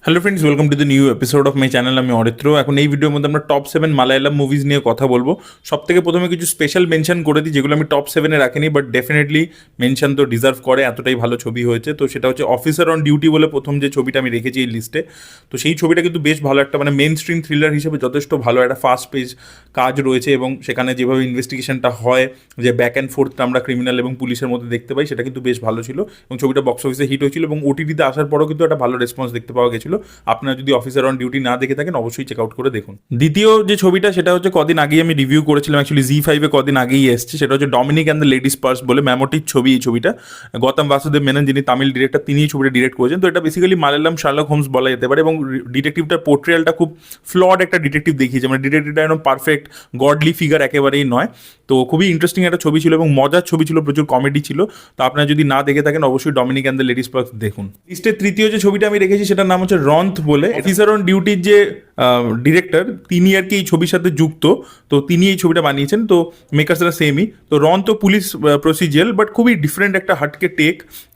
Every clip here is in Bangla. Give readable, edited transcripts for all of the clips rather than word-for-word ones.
Hello friends, welcome to the new episode of my channel. আমি অরিত্র। এখন এই ভিডিওর মধ্যে আমরা টপ 7 মালায়ালাম মুভিজ নিয়ে কথা বলবো। সব থেকে প্রথমে কিছু স্পেশাল মেনশন করে দিই, যেগুলো আমি টপ 7-এ রাখিনি, বাট ডেফিনেটলি মেনশন তো ডিজার্ভ করে, এতটাই ভালো ছবি হয়েছে। তো সেটা হচ্ছে অফিসার অন ডিউটি বলে প্রথম যে ছবিটা আমি রেখেছি এই লিস্টে। তো সেই ছবিটা কিন্তু বেশ ভালো, একটা মানে মেন স্ট্রিম থ্রিলার হিসেবে যথেষ্ট ভালো, একটা ফাস্ট পেজ কাজ রয়েছে এবং সেখানে যেভাবে ইনভেস্টিগেশনটা হয়, যে ব্যাক অ্যান্ড ফোর্থটা আমরা ক্রিমিনাল এবং পুলিশের মধ্যে দেখতে পাই, সেটা কিন্তু বেশ ভালো ছিল এবং ছবিটা বক্স অফিসে হিট হয়েছিল এবং ওটিটিতে আসার পরও কিন্তু একটা ভালো রেসপন্স দেখতে পাওয়া গেছিলো। আপনারা যদি অফিসার অন ডিউটি না দেখে থাকেন, অবশ্যই চেক আউট করে দেখুন। দ্বিতীয় যে ছবিটা সেটা হচ্ছে কদিন আগেই আমি রিভিউ করেছিলাম, অ্যাকচুয়ালি জি5-এ কদিন আগেই এসছে। সেটা হচ্ছে Dominic and the ladies purse বলে ম্যামোটির ছবি। এই ছবিটা গৌতম বাসুদেব মেনন, যিনি তামিল ডিরেক্টর, তিনি এই ছবিটা ডিরেক্ট করেছেন। তো এটা বেসিক্যালি মালায়ালাম শার্লক হোমস বলা যেতে পারে এবং ডিটেকটিভটার পোর্ট্রিয়ালটা খুব ফ্লড একটা ডিটেকটিভ দেখিয়েছে, মানে ডিটেকটিভটা একদম পারফেক্ট গডলি ফিগার একেবারেই নয়। তো খুবই ইন্টারেস্টিং একটা ছবি ছিল এবং মজার ছবি ছিল, প্রচুর কমেডি ছিল। তো আপনারা যদি না দেখে থাকেন, অবশ্যই Dominic and the ladies purse দেখুন। লিস্টের তৃতীয় যে ছবিটা আমি রেখেছি সেটার নাম হচ্ছে রন্থ বলে। অফিসার অন ডিউটির যে ডিরেক্টর, তিনি আর কি এই ছবির সাথে যুক্ত। তো তিনি এই ছবিটা বানিয়েছেন। তো মেকার্সরা সেমই। তো রন তো পুলিশ প্রসিজিয়াল, বাট খুবই ডিফারেন্ট একটা হাটকে টেক,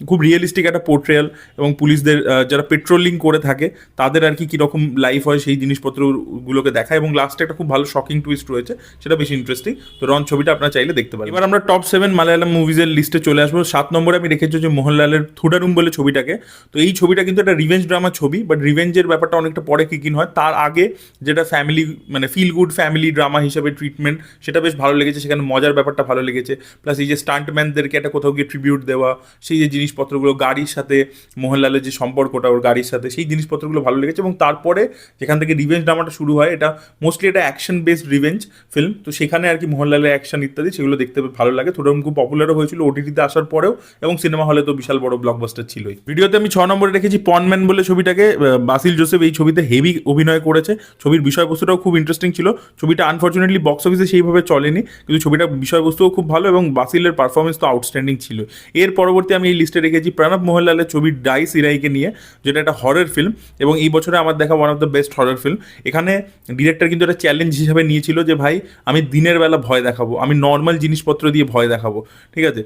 খুব রিয়েলিস্টিক একটা পোর্ট্রেয়াল এবং পুলিশদের যারা পেট্রোলিং করে থাকে তাদের আর কি কীরকম লাইফ হয় সেই জিনিসপত্রগুলোকে দেখায় এবং লাস্টে একটা খুব ভালো শকিং টুইস্ট রয়েছে, সেটা বেশি ইন্টারেস্টিং। তো রন ছবিটা আপনারা চাইলে দেখতে পারেন। এবার আমরা টপ 7 মালায়ালাম মুভিজের লিস্টে চলে আসবো। 7 নম্বরে আমি রেখেছি যে মোহনলালের থুডারুম বলে ছবিটাকে। তো এই ছবিটা কিন্তু একটা রিভেঞ্জ ড্রামা ছবি, বাট রিভেঞ্জের ব্যাপারটা অনেকটা পরে কিকিন হয়। তার আগে যেটা ফ্যামিলি, মানে ফিল গুড ফ্যামিলি ড্রামা হিসেবে ট্রিটমেন্ট, সেটা বেশ ভালো লেগেছে। সেখানে মজার ব্যাপারটা ভালো লেগেছে। প্লাস এই যে স্টান্টম্যানদেরকে একটা কোথাও গিয়ে ট্রিবিউট দেওয়া, সেই যে জিনিসপত্রগুলো, গাড়ির সাথে মোহনলালের যে সম্পর্কটা ওর গাড়ির সাথে, সেই জিনিসপত্রগুলো ভালো লেগেছে। এবং তারপরে যেখান থেকে রিভেঞ্জ ড্রামাটা শুরু হয়, এটা মোস্টলি এটা অ্যাকশন বেসড রিভেঞ্জ ফিল্ম। তো সেখানে আর কি মোহনলালের অ্যাকশন ইত্যাদি সেগুলো দেখতে ভালো লাগে। থোড়াম খুব পপুলারও হয়েছিল ওটিটিতে আসার পরেও এবং সিনেমা হলে তো বিশাল বড় ব্লকবাস্টার ছিলই। ভিডিওতে আমি 6 নম্বরে রেখেছি পনম্যান বলে ছবিটাকে। বাসিল জোসেফ এই ছবিতে হেভি অভিনয় করেছে। ছবির বিষয়বস্তুটাও খুব ইন্টারেস্টিং ছিল। ছবিটা আনফর্চুনেটলি বক্স অফিসে সেইভাবে চলেনি, কিন্তু ছবিটার বিষয়বস্তুও খুব ভালো এবং বাসিলের পারফরমেন্স তো আউটস্ট্যান্ডিং ছিল। এর পরবর্তী আমি এই লিস্টে রেখেছি প্রণব মোহনলালের ছবি ডাইস ইরাইকে নিয়ে, যেটা একটা হরর ফিল্ম এবং এই বছরে আমার দেখা one of the best horror film. এখানে ডিরেক্টর কিন্তু একটা চ্যালেঞ্জ হিসেবে নিয়েছিল যে ভাই, আমি দিনের বেলা ভয় দেখাবো, আমি নর্মাল জিনিসপত্র দিয়ে ভয় দেখাবো। ঠিক আছে,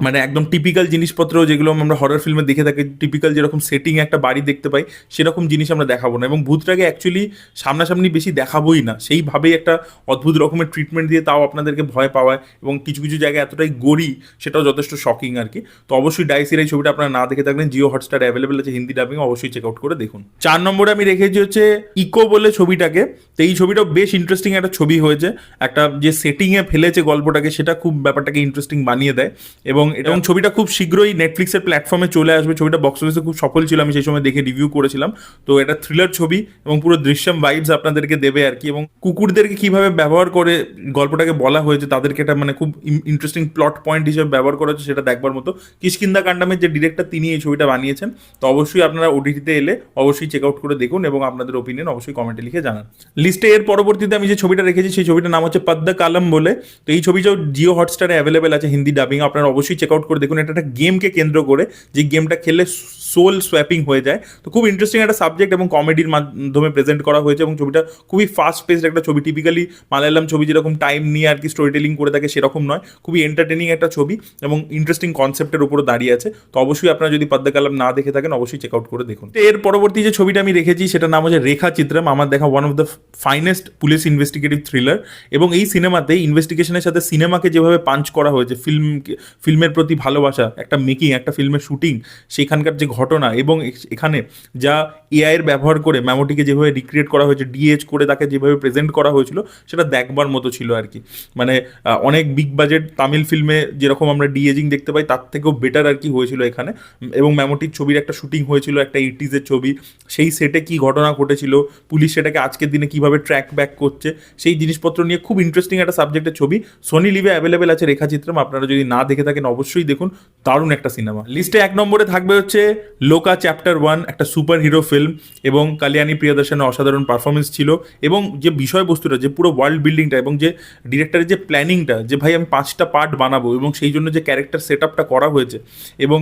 মানে একদম টিপিক্যাল জিনিসপত্র যেগুলো আমরা হরর ফিল্মে দেখে থাকি, টিপিক্যাল যেরকম সেটিং একটা বাড়ি দেখতে পাই, সেরকম জিনিস আমরা দেখাবো না এবং ভূতটাকে অ্যাকচুয়ালি সামনাসামনি বেশি দেখাবোই না, সেইভাবেই একটা অদ্ভুত রকমের ট্রিটমেন্ট দিয়ে তাও আপনাদেরকে ভয় পাওয়ায় এবং কিছু কিছু জায়গায় এতটাই গড়ি, সেটাও যথেষ্ট শকিং আর কি। তো অবশ্যই ডাইসির এই ছবিটা আপনারা না দেখে থাকলেন, জিও হটস্টার অ্যাভেলেবেল আছে হিন্দি ডাবিং, অবশ্যই চেক আউট করে দেখুন। 4 নম্বরে আমি রেখেছি হচ্ছে ইকো বলে ছবিটাকে। তো এই ছবিটাও বেশ ইন্টারেস্টিং একটা ছবি হয়েছে। একটা যে সেটিংয়ে ফেলেছে গল্পটাকে, সেটা খুব ব্যাপারটাকে ইন্টারেস্টিং বানিয়ে দেয় এবং ছবিটা খুব শীঘ্রই নেটফ্লিক্সের প্ল্যাটফর্মে চলে আসবে। ছবিটা বক্স অফিসে খুব সফল ছিল, আমি সেই সময় দেখে রিভিউ করেছিলাম। তো এটা থ্রিলার ছবি এবং পুরো দৃশ্যম ভাইবস আপনাদেরকে দেবে আর কি। এবং কুকুরদেরকে কিভাবে ব্যবহার করে গল্পটাকে বলা হয়েছে, তাদেরকে এটা মানে খুব ইন্টারেস্টিং প্লট পয়েন্ট হিসেবে ব্যবহার করা হচ্ছে, সেটা দেখবার মতো। কিষ্কিন্দা কান্ডামের যে ডিরেক্টর, তিনি এই ছবিটা বানিয়েছেন। তো অবশ্যই আপনারা ওটিটিতে এলে অবশ্যই চেক আউট করে দেখুন এবং আপনাদের ওপিনিয়ন অবশ্যই কমেন্টে লিখে জানান। লিস্টে এর পরবর্তীতে আমি যে ছবিটা রেখেছি, সেই ছবিটার নাম হচ্ছে পদ্মা কালাম বলে। তো এই ছবিটাও জিও হটস্টারে অ্যাভেলেবেল আছে হিন্দি ডাবিং, আপনারা অবশ্যই চেক আউট করে দেখুন। এটা একটা গেমকে কেন্দ্র করে, যে গেমটা খেললে সোল সোয়াপিং হয়ে যায়। তো খুব ইন্টারেস্টিং একটা সাবজেক্ট এবং কমেডির মাধ্যমে প্রেজেন্ট করা হয়েছে এবং ছবিটা খুবই ফাস্ট পেসড একটা ছবি। টিপিক্যালি মালায়ালাম ছবি যেরকম টাইম নিয়ে আর কি স্টোরি টেলিং করে থাকে, সেরকম নয়। খুবই এন্টারটেনিং একটা ছবি এবং ইন্টারেস্টিং কনসেপ্টের উপরে দাঁড়িয়ে আছে। তো অবশ্যই আপনারা যদি পদ্মা কালাম না দেখে থাকেন, অবশ্যই চেক আউট করে দেখুন। এর পরবর্তী যে ছবিটা আমি রেখেছি, সেটার নাম হচ্ছে রেখা চিত্রম। আমার দেখা one of the finest police investigative thriller এবং এই সিনেমাতে ইনভেস্টিগেশনের সাথে সিনেমাকে যেভাবে পাঞ্চ করা হয়েছে, ফিল্মের প্রতি ভালোবাসা, একটা মেকিং, একটা ফিল্মের শুটিং, সেখানকার যে ঘটনা এবং এখানে যা এআইয়ের ব্যবহার করে ম্যামোটিকে যেভাবে রিক্রিয়েট করা হয়েছে, ডিএইচ করে তাকে যেভাবে প্রেজেন্ট করা হয়েছিল, সেটা দেখবার মতো ছিল আর কি। মানে অনেক বিগ বাজেট তামিল ফিল্মে যেরকম আমরা ডিএজিং দেখতে পাই, তার থেকেও বেটার আর কি হয়েছিল এখানে। এবং ম্যামোটির ছবির একটা শুটিং হয়েছিল, একটা 80s ছবি, সেই সেটে কি ঘটনা ঘটেছিল, পুলিশ সেটাকে আজকের দিনে কিভাবে ট্র্যাক ব্যাক করছে, সেই জিনিসপত্র নিয়ে খুব ইন্টারেস্টিং একটা সাবজেক্টের ছবি। সোনি লিভে অ্যাভেলেবেল আছে রেখা চিত্রম, আপনারা যদি না দেখে থাকেন অবশ্যই দেখুন, দারুণ একটা সিনেমা। লিস্টে 1 নম্বরে থাকবে হচ্ছে লোকা চ্যাপ্টার 1, একটা সুপার হিরো ফিল্ম এবং কালিয়ানি প্রিয়দর্শনের অসাধারণ পারফরমেন্স ছিল এবং যে বিষয়বস্তুটা, যে পুরো ওয়ার্ল্ড বিল্ডিংটা এবং যে ডিরেক্টরের যে প্ল্যানিংটা, যে ভাই আমি 5টা পার্ট বানাবো এবং সেই জন্য যে ক্যারেক্টার সেট আপটা করা হয়েছে এবং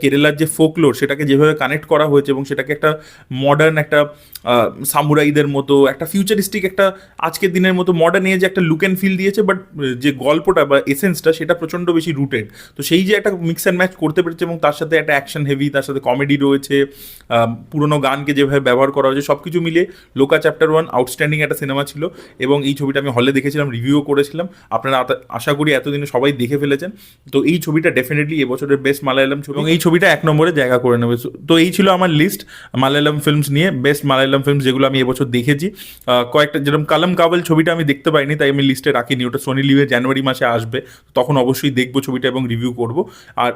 কেরালার যে ফোকলোর, সেটাকে যেভাবে কানেক্ট করা হয়েছে এবং সেটাকে একটা মডার্ন, একটা সামুরাইদের মতো, একটা ফিউচারিস্টিক, একটা আজকের দিনের মতো মডার্ন এজে একটা লুক অ্যান্ড ফিল দিয়েছে। বাট যে গল্পটা বা এসেন্সটা, সেটা প্রচণ্ড বেশি রুটেড। তো সেই যে একটা মিক্স অ্যান্ড ম্যাচ করতে পেরেছে এবং তার সাথে একটা অ্যাকশন হেভি, তার সাথে কমেডি রয়েছে, পুরোনো গানকে যেভাবে ব্যবহার করা হয়েছে, সব কিছু মিলিয়ে লোকা চ্যাপ্টার 1 আউটস্ট্যান্ডিং একটা সিনেমা ছিল। এবং এই ছবিটা আমি হলে দেখেছিলাম, রিভিউও করেছিলাম। আপনারা আশা করি এতদিনে সবাই দেখে ফেলেছেন। তো এই ছবিটা ডেফিনেটলি এবছরের বেস্ট মালায়ালাম ছবি এবং এই ছবিটা 1 নম্বরে জায়গা করে নেবে। তো এই ছিল আমার লিস্ট মালায়ালাম ফিল্মস নিয়ে, বেস্ট মালায়ালাম ফিল্মস যেগুলো আমি এবছর দেখেছি। কয়েকটা যেরকম কালাম কাওয়াল ছবিটা আমি দেখতে পাইনি, তাই আমি লিস্টে রাখিনি। ওটা সোনি লিভে জানুয়ারি মাসে আসবে, তখন অবশ্যই দেখবো ছবিটা এবং রিভিউ করব। আর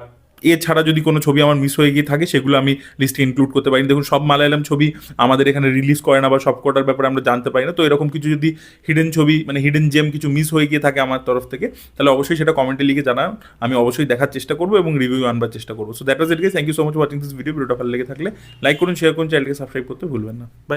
এছাড়া যদি কোনো ছবি আমার মিস হয়ে গিয়ে থাকে সেগুলো আমি লিস্টে ইনক্লুড করতে পারিনি। দেখুন, সব মালায়ালাম ছবি আমাদের এখানে রিলিজ করে না বা সব কটার ব্যাপারে আমরা জানতে পারি না। তো এরকম কিছু যদি হিডেন ছবি, মানে হিডেন জেম কিছু মিস হয়ে গিয়ে থাকে আমার তরফ থেকে, তাহলে অবশ্যই সেটা কমেন্টে লিখে জানান। আমি অবশ্যই দেখার চেষ্টা করবো এবং রিভিউ আনবার চেষ্টা করবো। So that was it guys, thank you so much watching this video. ভিডিওটা ভালো লেগে থাকলে লাইক করুন, শেয়ার করুন, চ্যানেলকে সাবস্ক্রাইব করতে ভুলবেন না। বাই।